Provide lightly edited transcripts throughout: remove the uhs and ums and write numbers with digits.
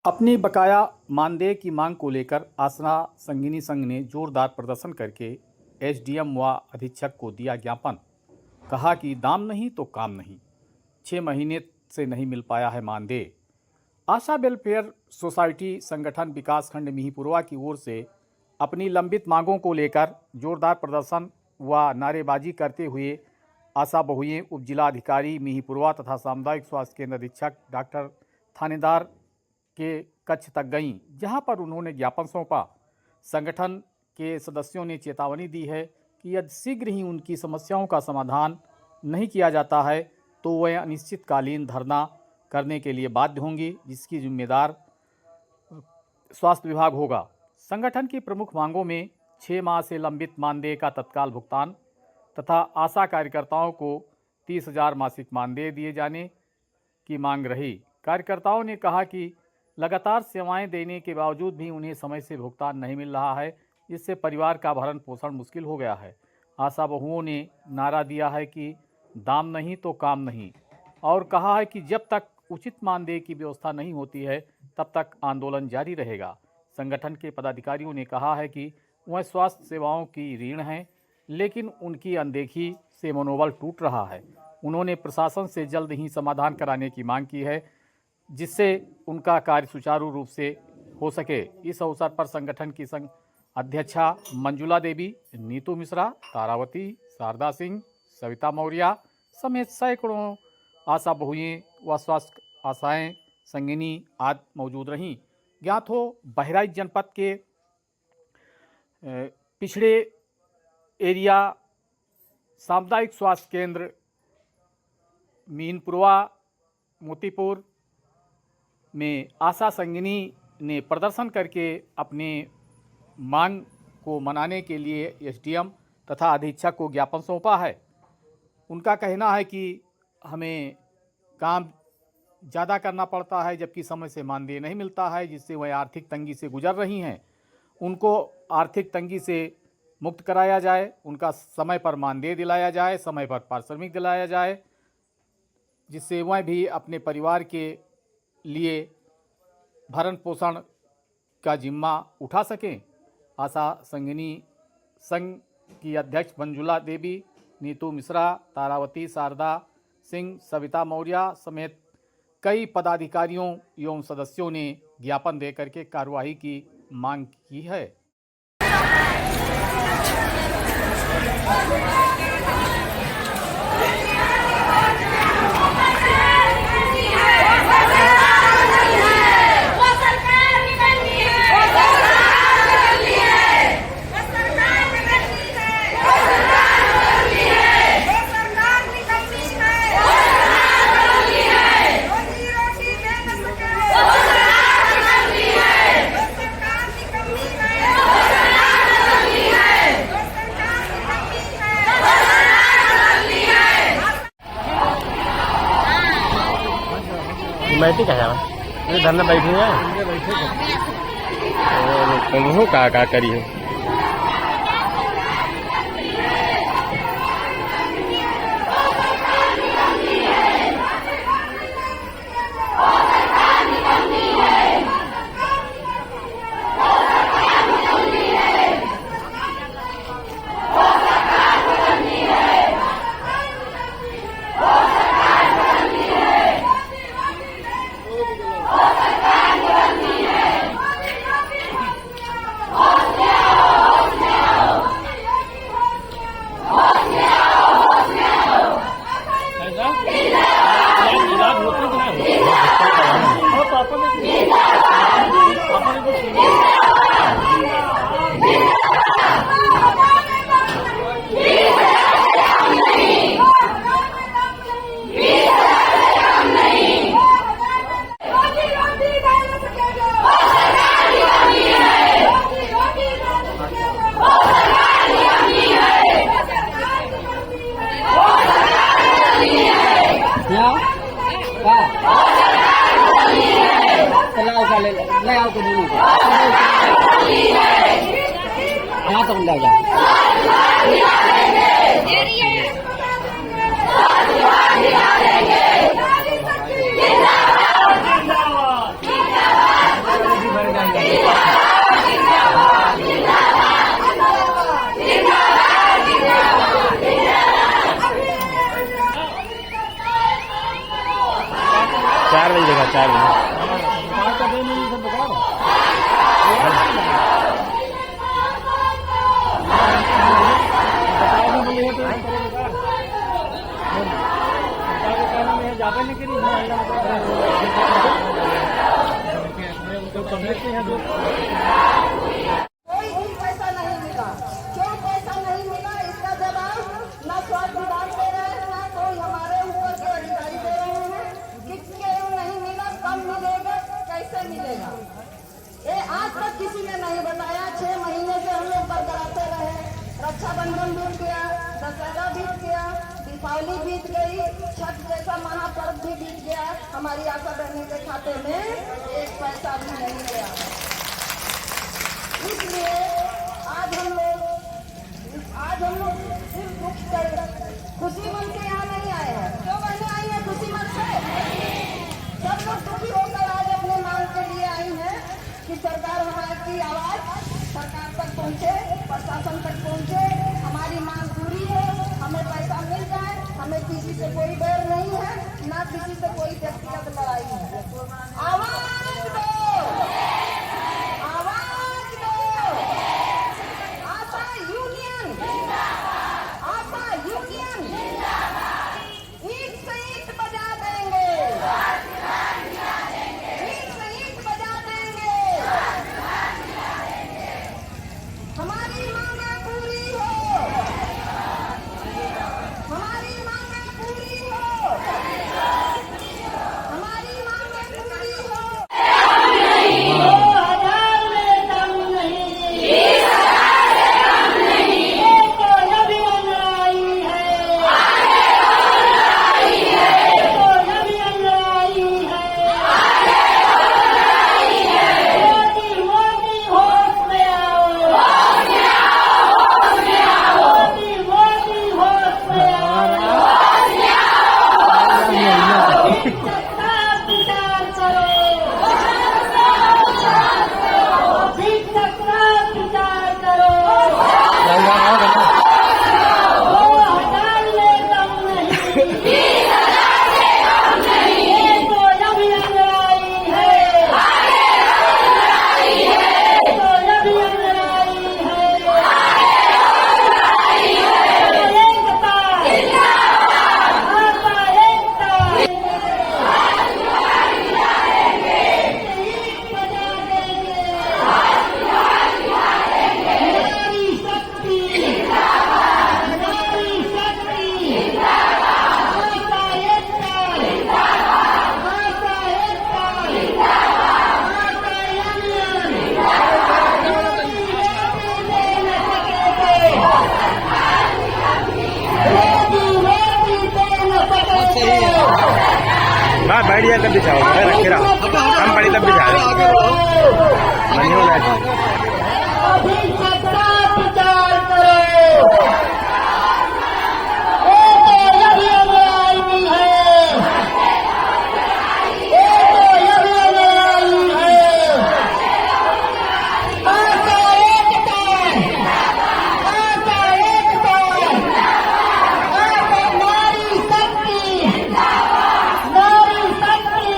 अपनी बकाया मानदेय की मांग को लेकर आसरा संगिनी संघ ने जोरदार प्रदर्शन करके एसडीएम व अधीक्षक को दिया ज्ञापन। कहा कि दाम नहीं तो काम नहीं, 6 महीने से नहीं मिल पाया है मानदेय। आशा वेलफेयर सोसाइटी संगठन विकासखंड मिहींपुरवा की ओर से अपनी लंबित मांगों को लेकर जोरदार प्रदर्शन व नारेबाजी करते हुए आशा बहुएं उप जिलाधिकारी मिहींपुरवा तथा सामुदायिक स्वास्थ्य केंद्र अधीक्षक डॉक्टर थानेदार के कक्ष तक गईं, जहां पर उन्होंने ज्ञापन सौंपा। संगठन के सदस्यों ने चेतावनी दी है कि यदि शीघ्र ही उनकी समस्याओं का समाधान नहीं किया जाता है तो वह अनिश्चितकालीन धरना करने के लिए बाध्य होंगी, जिसकी जिम्मेदार स्वास्थ्य विभाग होगा। संगठन की प्रमुख मांगों में 6 माह से लंबित मानदेय का तत्काल भुगतान तथा आशा कार्यकर्ताओं को 30,000 मासिक मानदेय दिए जाने की मांग रही। कार्यकर्ताओं ने कहा कि लगातार सेवाएं देने के बावजूद भी उन्हें समय से भुगतान नहीं मिल रहा है, जिससे परिवार का भरण पोषण मुश्किल हो गया है। आशा बहुओं ने नारा दिया है कि दाम नहीं तो काम नहीं, और कहा है कि जब तक उचित मानदेय की व्यवस्था नहीं होती है तब तक आंदोलन जारी रहेगा। संगठन के पदाधिकारियों ने कहा है कि वह स्वास्थ्य सेवाओं की ऋण हैं, लेकिन उनकी अनदेखी से मनोबल टूट रहा है। उन्होंने प्रशासन से जल्द ही समाधान कराने की मांग की है, जिससे उनका कार्य सुचारू रूप से हो सके। इस अवसर पर संगठन की संघ अध्यक्षा मंजुला देवी, नीतू मिश्रा, तारावती, शारदा सिंह, सविता मौर्य समेत सैकड़ों आशा बहुएं व स्वास्थ्य आशाएं संगिनी आदि मौजूद रहीं। ज्ञात हो, बहराइच जनपद के पिछड़े एरिया सामुदायिक स्वास्थ्य केंद्र मिहींपुरवा मोतीपुर में आशा संगिनी ने प्रदर्शन करके अपने मांग को मनाने के लिए एसडीएम तथा अधीक्षक को ज्ञापन सौंपा है। उनका कहना है कि हमें काम ज़्यादा करना पड़ता है, जबकि समय से मानदेय नहीं मिलता है, जिससे वह आर्थिक तंगी से गुजर रही हैं। उनको आर्थिक तंगी से मुक्त कराया जाए, उनका समय पर मानदेय दिलाया जाए, समय पर पारिश्रमिक दिलाया जाए, जिससे वह भी अपने परिवार के लिए भरण पोषण का जिम्मा उठा सकें। आशा संगिनी संघ की अध्यक्ष मंजुला देवी, नीतू मिश्रा, तारावती, शारदा सिंह, सविता मौर्य समेत कई पदाधिकारियों एवं सदस्यों ने ज्ञापन देकर के कार्रवाई की मांग की है। बैठी का है धरना बैठी है तुम का करी हो। ले आओ तो बोलो यहाँ तो ले जाओ। सरकार में। कोई भी पैसा नहीं मिला। क्यों पैसा नहीं मिला इसका जवाब न स्वास्थ्य विभाग दे रहे हैं, न कोई हमारे ऊपर के अधिकारी दे रहे हैं कि क्यों नहीं मिला, कब मिलेगा, कैसे मिलेगा। ये आज तक किसी ने नहीं बताया। 6 महीने से हम लोग बरकराते रहे। रक्षाबंधन बीत गया, दशहरा बीत गया, दीपावली बीत गई, छठ जैसा महापर्व भी बीत गया। हमारी आशा बहनी के खाते में एक पैसा भी नहीं गया। इसलिए आज हम लोग सिर्फ दुख कर खुशी मन से यहाँ नहीं आए हैं। क्यों बहने आई हैं खुशी मन से? सब लोग दुखी होकर आज अपने मांग के लिए आई हैं कि सरकार हमारी आवाज सरकार तक पहुँचे, प्रशासन तक पहुँचे, हमारी मांग पूरी हो, हमें पैसा मिल जाए। हमें किसी से कोई डर नहीं है, ना किसी से कोई व्यक्तिगत लड़ाई है। आवाज दो, आवाज दो। आशा यूनियन, आशा यूनियन ईंट से ईंट बजा देंगे, ईंट से ईंट बजा देंगे। हमारी मांगे पूरी हो, हमारी मांगे पूरी हो, हमारी मांगे पूरी हो। 2000 में कम नहीं, 20,000 से कम नहीं। ये तो नबी आई है, ये तो नबी आई है। मोदी मोदी होश में आओ, मोदी मोदी होश में आओ। सत्ता विचार करो, ठीक सत्ता विचार करो। 2000 में कम नहीं, 20,000 से कम नहीं। ये तो नबी आई है, ये तो नबी आई है। एकता जिंदाबाद, एकता नारी शक्ति, नारी शक्ति, माता एकता, माता एकता, माता यूनियन। रोटी दे न सकेंगे, रोटी दे न सकेंगे। बात बैठ जाए तब बिछाओ, रखे रहा हम पड़ी तब बिछा नहीं हो रहा। अभी सत्ता विचार करो। ये तो नबी आई है, ये तो नबी आई है। आशा एकता, आशा एकता, आशा नारी शक्ति, नारी शक्ति।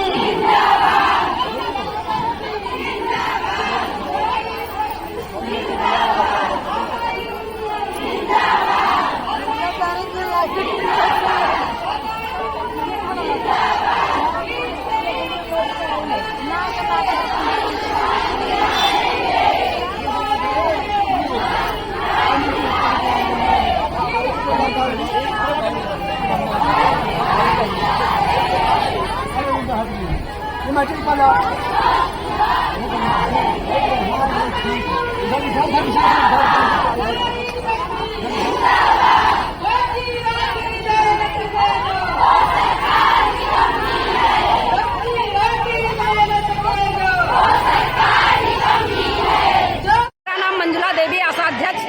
मेरा नाम मंजुला देवी, आशा अध्यक्ष।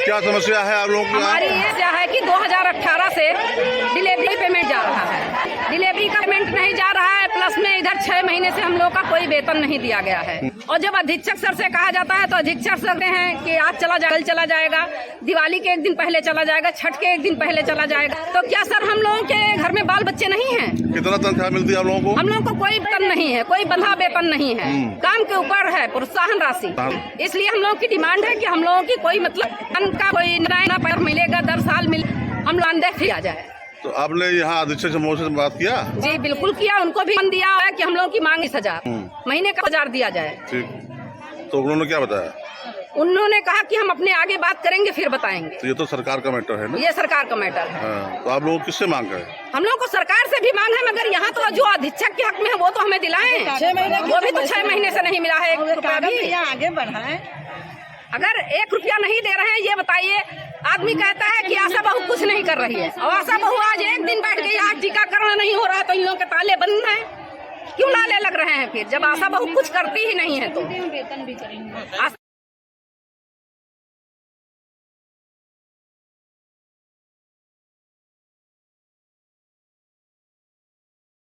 क्या समस्या है आप लोगों की? हमारी ये समस्या है कि 2018 से डिलीवरी पेमेंट जा रहा है। डिलीवरी का पेमेंट नहीं जा रहा है, प्लस में इधर 6 महीने से हम लोग का कोई वेतन नहीं दिया गया है। और जब अधीक्षक सर से कहा जाता है तो अधीक्षक सर कहते हैं कि आज चला जाएगा, कल चला जाएगा, दिवाली के 1 दिन पहले चला जाएगा, छठ के 1 दिन पहले चला जाएगा। तो क्या सर हम लोगों के घर में बाल बच्चे नहीं हैं? कितना तनख्वाह मिलती है आप लोगों को? हम लोगों को कोई वेतन नहीं है, कोई बंधा वेतन नहीं है, काम के ऊपर है प्रोत्साहन राशि। इसलिए हम लोगों की डिमांड है कि हम लोगों की कोई मतलब का कोई निर्णय पर मिलेगा, 10 साल मिले, हम लोग देख लिया जाए। तो आपने यहाँ अधीक्षक महोदय से बात किया? जी बिल्कुल किया, उनको भी मन दिया है कि हम लोगों की मांग 10,000 महीने का 1000 दिया जाए। ठीक, तो उन्होंने क्या बताया? उन्होंने कहा कि हम अपने आगे बात करेंगे फिर बताएंगे। तो ये तो सरकार का मैटर है ना? ये सरकार का मैटर है। हाँ, तो आप लोगों को किससे मांग है? हम लोग को सरकार से भी मांग है, मगर यहाँ तो जो अधीक्षक के हक में है वो तो हमें दिलाएं। वो भी तो 6 महीने से नहीं मिला है 1 रुपया भी। आगे बढ़ाएं। अगर 1 रुपया नहीं दे रहे हैं, ये बताइए। आदमी कहता है कि आशा बहू कुछ नहीं कर रही है, और आशा बहू आज 1 दिन बैठ गई, आज टीकाकरण नहीं हो रहा तो इन लोगों के ताले बंद हैं, क्यों लाले लग रहे हैं फिर, जब आशा बहू कुछ करती ही नहीं है तो।